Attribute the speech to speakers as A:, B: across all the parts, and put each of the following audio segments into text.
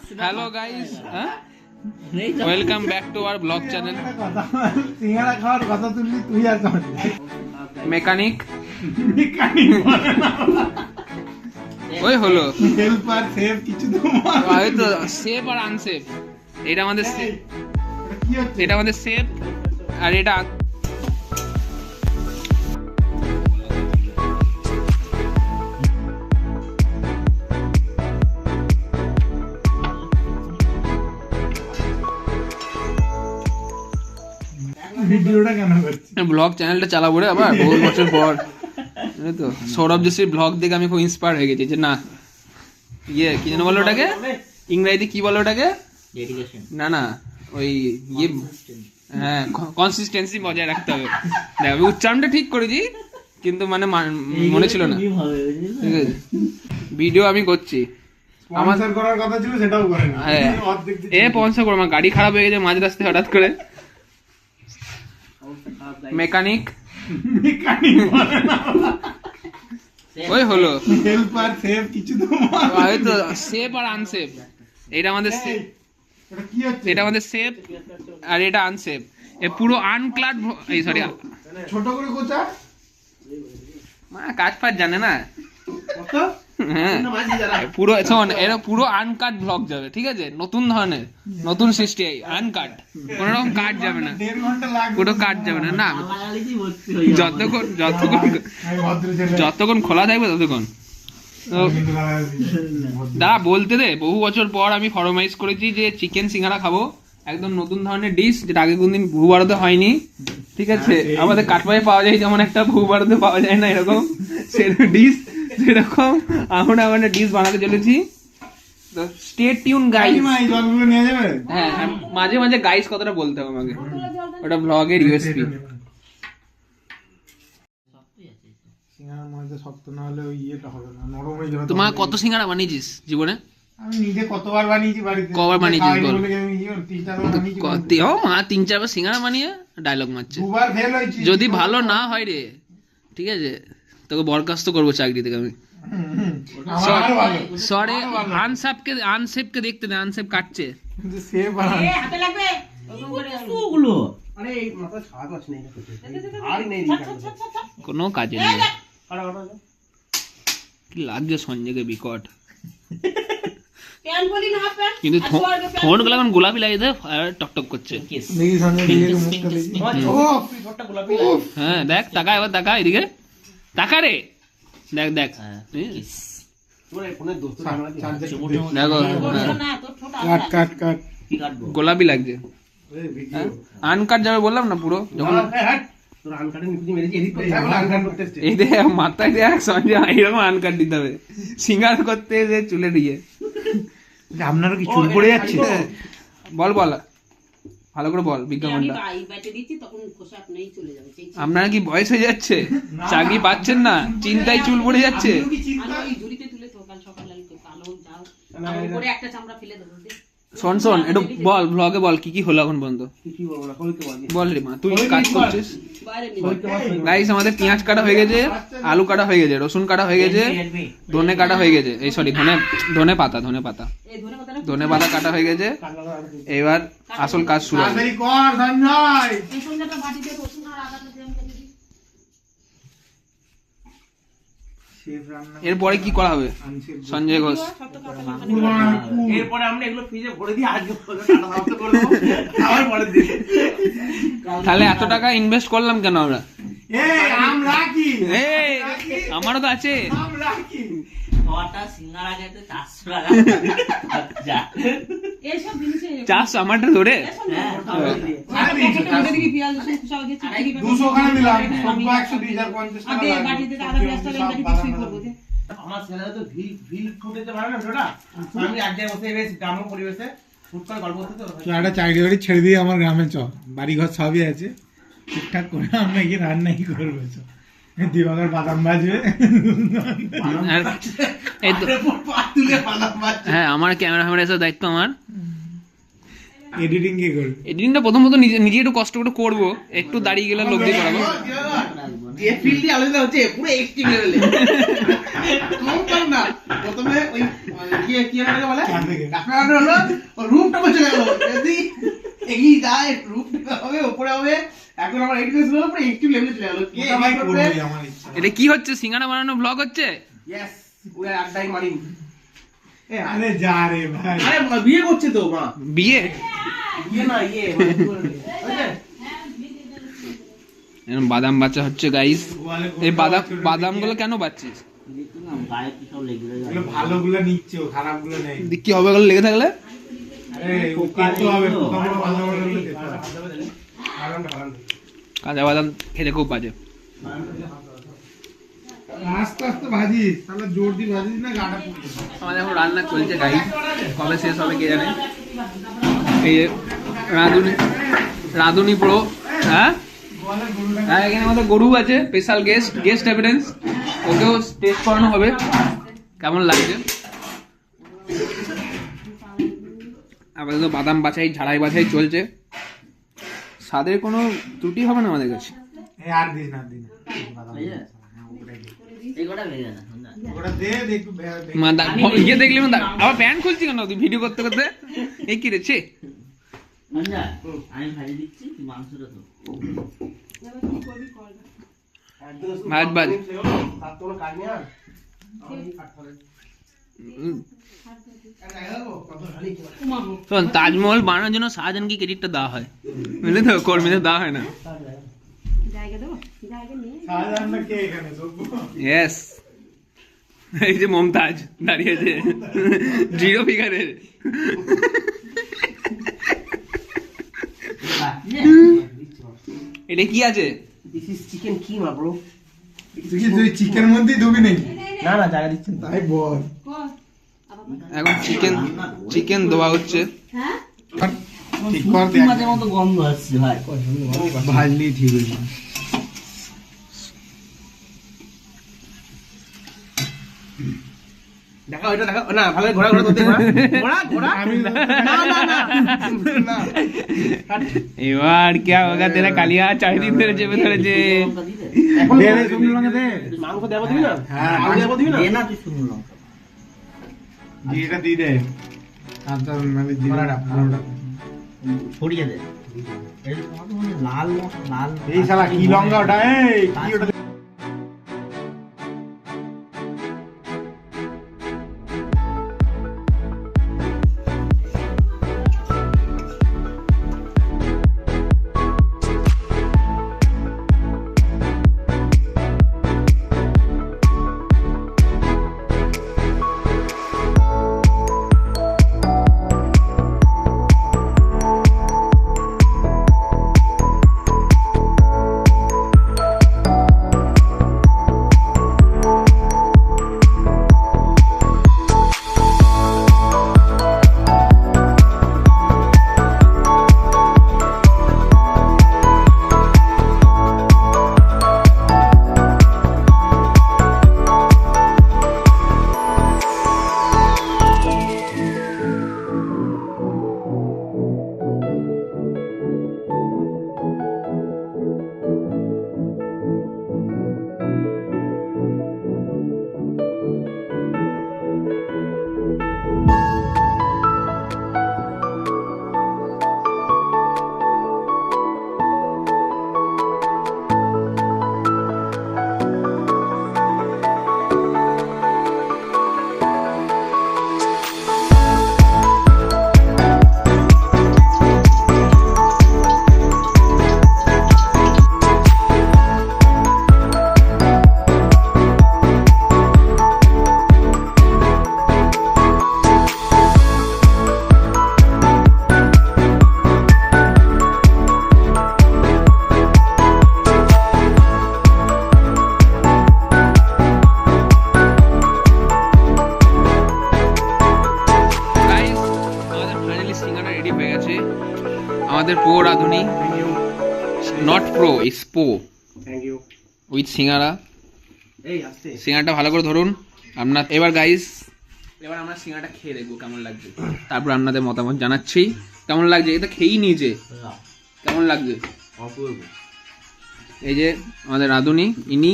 A: Hello guys, welcome back to our vlog channel.
B: সিঙ্গারা খাওয়ার কথা তুললি তুই আর
A: Mechanic. ওই হলো
B: হেল্পার সেভ কিছু তো
A: হয়তো সেফ আর আনসেফ। এটা আমাদের
B: কি হচ্ছে
A: এটা আমাদের সেফ আর এটা
B: ভিডিওটা কেন করছিস
A: ব্লগ চ্যানেলটা চালাবো রে আবার বহু বছর পর। তো সৌরভ যোশীর ব্লগ দেখে আমি খুব ইন্সপায়ার হয়ে গেছি যে না কি যেন বলো ওটাকে ইংরেজিতে কি বলো ওটাকে না না ওই হ্যাঁ কনসিস্টেন্সি বজায় রাখতে হবে। দেখ আমি উচ্চারণটা ঠিক করেছি কিন্তু মানে মনে ছিল না। ঠিক আছে ভিডিও আমি করছি
B: আমার করার কথা ছিল সেটাও করে না
A: হ্যাঁ এ স্পন্সর করো আমার গাড়ি খারাপ হয়ে গেছে মাঝ রাস্তায় হঠাৎ করে। মেকানিক ওই হলো
B: হেল্পার সেভ কিছু তো
A: হয়তো সেফ আর আনসেফ। এটা আমাদের
B: কি হচ্ছে
A: এটা আমাদের সেফ আর এটা আনসেফ। এ পুরো আনক্লাড এই সরি
B: ছোট করে কোচা
A: মা কাজ ফাজ জানে না।
B: কত
A: হ্যাঁ পুরো শোন এরা পুরো আনকাট ব্লগ যাবে ঠিক আছে নতুন ধরনের নতুন সৃষ্টি আনকাট কোনো রকম কাট যাবে না
B: 1.5 ঘন্টা লাগবে
A: পুরো কাট যাবে না না যতক্ষণ খোলা থাকবে ততক্ষণ তো দাঁড়া বলতে দে। বহু বছর পর আমি ফরমাইজ করেছি যে চিকেন সিঙ্গারা খাবো একদম নতুন ধরনের ডিশ যেটা আগে কোনদিন বহু ভারতে হয়নি ঠিক আছে। আমাদের কাঠপায়ে পাওয়া যায় যেমন একটা বহু ভারতে পাওয়া যায় না এরকম সেরকম ডিশ সেরকম আমরা মানে ডিশ বানাতে চলেছি। তো স্টে টিউন গাইস।
B: জলগুলো নিয়ে যাবে
A: হ্যাঁ মাঝে মাঝে গাইস কথাটা বলতে হবে আমাকে ওটা ব্লগের ইউএসপি।
B: সিঙ্গারার মধ্যে শক্ত না হলে ওই ইয়েটা হবে না নরম হয়ে যাবে।
A: তোমার কত সিঙ্গারা বানিয়েছিস জীবনে?
B: আমি নিজে কতবার বানিয়েছি বাড়িতে
A: কবার বানিয়েছিস বল?
B: 3-4
A: ও মা 3-4 বার সিঙ্গারা বানিয়ে ডায়লগ মারছে।
B: দুবার ফেল হয়েছি
A: যদি ভালো না হয় রে ঠিক আছে তোকে বরখাস্ত করবো চাকরি থেকে আমি। সরে আনসেফকে দেখতে দে আনসেফ কাটছে
B: কিন্তু সেভ বানানো
C: হাতে লাগবে
D: ওগুলো
C: আরে এই মাথা ছাদ আছে না আর নেই
A: কোনো কাজে নেই। কি লাগছে সঞ্জয়কে বিকট
C: প্যান বলি না প্যান
A: কিন্তু ফোন গুলো এখন গোলাপি লাগে দে টকটক করছে।
B: দেখি সঞ্জয় দিকে মুখটা দেখি ও
C: ফটোটা গোলাপি
A: হ্যাঁ দেখ তাকা এবার তাকা এদিকে তাকা রে দেখ দেখ
C: তোরে ফোনে দোস্ত
A: দেখো
C: না তোর ছোট
B: কাট কাট
D: কি কাটবো
A: গোলাপি লাগছে
B: এই ভিডিও
A: আনকাট যাবে বললাম না পুরো যখন
C: তোর আনকাটে নিকুজি মেরেছি এডিট করতে হবে আনকাট করতে এসেছে
A: এই দেখ মাথায় দেখ সঞ্জয় এইরকম আনকাট দিতে হবে সিঙ্গার করতে যে চুলে দিয়ে
B: আপনারও কি চুল পড়ে যাচ্ছে
A: বল বল ভালো করে বল
C: আমি
A: বিজ্ঞাপনটা।
C: বাইতে দিচ্ছি তখন খোসা আপনিই চলে যাবে
A: আপনার কি বয়স হয়ে যাচ্ছে চাকরি পাচ্ছেন না চিন্তায় চুল পড়ে যাচ্ছে?
B: আপনিও কি চিন্তা
C: আমি ওই ঝুড়িতে তুলে তো কাল সকালে কালো যাও আমার উপরে একটা চামড়া ফেলে দেবো
A: শোন শোন একটু বল ব্লগে বল কি কি হলো এখন পর্যন্ত
C: কি বলবো না কইতে পারবি
A: বল রে মা তুই কাজ করছিস।
C: বাইরে নিয়ে
A: গাইস আমাদের পেঁয়াজ কাটা হয়ে গেছে আলু কাটা হয়ে গেছে রসুন কাটা হয়ে গেছে ধনে কাটা হয়ে গেছে এই সরি ধনে পাতা
C: এই ধনে পাতাটা
A: ধনে পাতা কাটা হয়ে গেছে। এবার আসল কাজ শুরু হবে।
B: তাড়াতাড়ি কর সঞ্জয়
C: এই সঙ্গেটা বাটিতে রসুন আর আদাটা দিয়ে আমি দিই
B: সেভ রান্না
A: এরপরে কি করা হবে
B: আনসেভ
A: সঞ্জয় ঘোষ?
C: এরপরে আমরা এগুলো ফ্রিজে ভরে দিই আজকে টাটা সাফ করব আবার পরের দিন
A: তাহলে এত টাকা ইনভেস্ট করলাম কেন আমরা?
B: এই আমরা কি
A: এই আমারও তো আছে।
B: আমরা কি
D: ছটা সিঙ্গারা খেতে 400 টাকা আচ্ছা
C: এই সব জিনিসে
A: চাষ আমারটা ধরে
D: হ্যাঁ
C: দেখি পেঁয়াজ রসুন খোসা দিয়েছি
B: 200 খানা দিলাম সব 120 আর 50 টাকা
C: আগে বাটিতে আদা পেঁয়াজটা লেগে কিছুই করবো যে
E: আমার ছেলেরা তো ভিল ফুটেতে পারে না ওটা আমি এক জায়গায় বসে বেশ গ্রাম্য পরিবেশে ফুট করে গল্প করতে তো
B: তুই একটা চাকরি বাড়ি ছেড়ে দিয়ে আমার গ্রামে চ বাড়ি ঘর সবই আছে ঠিকঠাক করে আমরা কি রান্নাই করবো চ দিবাগর বাদাম বাজবে
A: আর এই তো
E: পা তুলে বাদাম বাজছে
A: হ্যাঁ আমার ক্যামেরা ফ্যামেরা দায়িত্ব আমার।
B: এডিটিং কে করবে
A: এডিটিংটা প্রথমত নিজে নিজে একটু কষ্ট করে করবো একটু দাঁড়িয়ে গেলে লোক দিয়ে করাবো।
E: যে ফিল্ডে আলোচনা হচ্ছে পুরো এক্সট্রিম লেভেলে কম না প্রথমে ওই কি বলে কাপড় হলো রূপটা বসে গেল যদি এগিয়ে যায় রূপটা হবে উপরে হবে এখন আমার এইট ক্লাস হলো পুরো এক্সট্রিম লেভেলে চলে গেল কে
B: ভাই করবে আমার ইচ্ছা
A: এটা কি হচ্ছে, সিঙ্গারা বানানো ব্লগ হচ্ছে?
E: ইয়েস ওই আড্ডাই মারি
B: আরে যা রে ভাই
E: আরে বিয়ে করছে তো মা
A: বিয়ে?
E: বিয়ে না
A: এরকম বাদাম বাচ্চা হচ্ছে গাইস। এই বাদাম গুলো কেন বাচ্চিস?
D: গায়ে কি সব লেগে গেছে।
B: এগুলো ভালোগুলো নিচ্ছে ও খারাপগুলো নেই
A: কি হবে ওগুলো লেগে থাকলে?
B: আরে ও খেতে হবে পোকাগুলো ভালোগুলো খেতে হবে
A: কাঁচা বাদাম খেতে খুব বাজে।
B: আস্তে আস্তে ভাজিস তাহলে জোর দিয়ে ভাজিস না গাটা পুড়ে যাবে।
A: আমাদের এখন রান্না চলছে গাইস, কবে শেষ হবে কে জানে। এই যে রাঁধুনি প্রো, হ্যাঁ হ্যাঁ, এখানে আমাদের গরু আছে, স্পেশাল গেস্ট এভিডেন্স, ওকেও টেস্ট করানো হবে কেমন লাগছে। আপাতত বাদাম বাছাই ঝাড়াই বাছাই চলছে, স্বাদের কোনো ত্রুটি হবে না আমাদের কাছে।
B: এই আর দিস না
D: এই কটা ভেজে না
B: ওটা দে একটু
A: ইয়ে দেখলি না, আবার প্যান্ট খুলছি কেন তুই ভিডিও করতে করতে? এই কি রেছে
D: আমি ভাজি দিচ্ছি মাংসটা তো
A: ভাজ ভাজ। শোন, তাজমহল বানানোর জন্য শাহজাহানকে ক্রেডিটটা দেওয়া হয়, বুঝলি তো, কর্মীদের দেওয়া হয় না। ইয়েস, এই যে মমতাজ দাঁড়িয়েছে জিরো ফিগারের। এটা কি আছে?
E: This is chicken keema bro.
B: তুই চিকেন মধ্যে ধুবি নাকি?
E: না জায়গা দিচ্ছেন
B: তাই বল
A: এখন চিকেন দেওয়া হচ্ছে।
B: ঠিক কর দে
D: মাঝে মতো গন্ধ আসছে ভাই।
B: ভাজলি ঠিক হয়েছে।
E: দেখা ওইটা দেখা না ভালো ঘোড়া করতে ঘোড়া
B: আমি
E: না
A: এবার কে হোগা তেরা কালিয়া 4 দিন ধরে চেপে ধরেছে।
E: এখন
B: দে রে শুকনো লঙ্কা দে।
E: মাংস দেবো দিবি না?
B: হ্যাঁ,
E: আলু দেবো দিবি না?
D: দে না তুই শুনুন লঙ্কা
B: এটা দি দে আর তো মানে জিরাটা ভালোটা
D: ছড়িয়ে দে। এই তোমার তো মানে লাল লাল
B: এই শালা কি লঙ্কা ওটা এই কি ওটা
A: আমাদের প্রো রাঁধুনি, not pro, is pro
E: thank you.
A: With singara.
E: এই আসছে
A: সিঙ্গারাটা ভালো করে ধরুন আপনার। এবার গাইস, এবার আমরা সিঙ্গারাটা খেয়ে দেখবো কেমন লাগছে, তারপর আপনাদের মতামত জানাচ্ছি কেমন লাগছে। এটা খেয়েই নিয়েছে, কেমন লাগছে?
D: অপূর্ব।
A: এই যে আমাদের রাঁধুনি, ইনি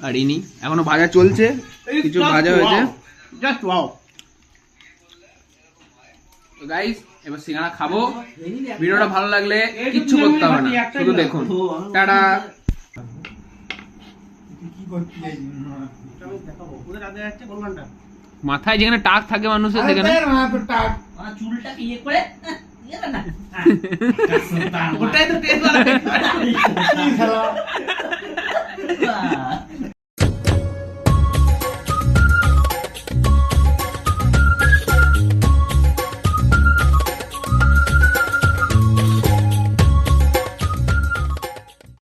A: আর ইনি এখনো ভাজা চলছে, কিছু ভাজা হয়েছে।
E: Just wow.
A: তো গাইস এবার সিঙ্গারা খাবো। ভিডিওটা ভালো লাগলে কিচ্ছু করতে হবে না, শুধু দেখুন। টাটা।
B: কি করতে চাইছি
E: ওদের আগে যাচ্ছে কোন ঘন্টা?
A: মাথায় যেখানে টাক থাকে মানুষের সেখানে
D: আমার চুলটাকে ইয়ে করে ইয়ে করে না
E: ওটাই তো টেস্ট